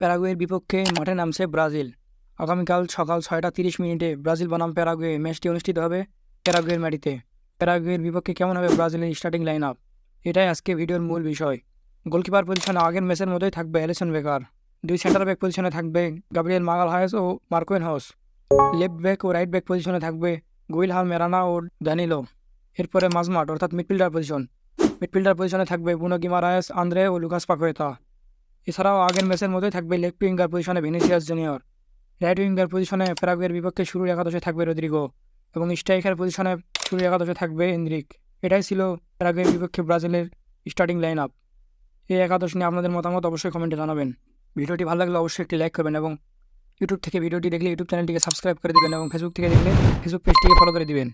প্যারাগুয়ের বিপক্ষে মাঠে নামছে ব্রাজিল। আগামীকাল সকাল 6টা 30 মিনিটে ব্রাজিল বনাম প্যারাগুয়ে ম্যাচটি অনুষ্ঠিত হবে প্যারাগুয়ের মাটিতে। প্যারাগুয়ের বিপক্ষে কেমন হবে ব্রাজিলের স্টার্টিং লাইন আপ, এটাই আজকে ভিডিওর মূল বিষয়। গোলকিপার পজিশনে আগের ম্যাচের মতোই থাকবে অ্যালিসন বেকার। দুই সেন্টার ব্যাক পজিশনে থাকবে গাব্রিয়েল মাগালহায়েস ও মার্কোয়েনহাউস। লেফট ব্যাক ও রাইট ব্যাক পজিশনে থাকবে গুইলহাল মেরানা ও দানিলো। এরপরে মাঝমাঠ অর্থাৎ মিডফিল্ডার পজিশনে থাকবে বুনো গিমারায়েস, আন্দ্রে ও লুকাস পাকুয়েতা। এছাড়াও আগের ম্যাচের মতোই থাকবে লেফট উইঙ্গার পজিশনে ভিনিসিয়াস জুনিয়র। রাইট উইঙ্গার পজিশনে প্যারাগুয়ের বিপক্ষে শুরুর একাদশে থাকবে রদ্রিগো এবং স্ট্রাইকার পজিশনে শুরুর একাদশে থাকবে এনরিক। এটাই ছিল প্যারাগুয়ের বিপক্ষে ব্রাজিলের স্টার্টিং লাইন আপ। এই একাদশ নিয়ে আপনাদের মতামত অবশ্যই কমেন্টে জানাবেন। ভিডিওটি ভালো লাগলে অবশ্যই একটি লাইক করবেন এবং ইউটিউব থেকে ভিডিওটি দেখলে ইউটিউব চ্যানেলটিকে সাবস্ক্রাইব করে দিবেন এবং ফেসবুক থেকে দেখলে ফেসবুক পেজটিকে ফলো করে দিবেন।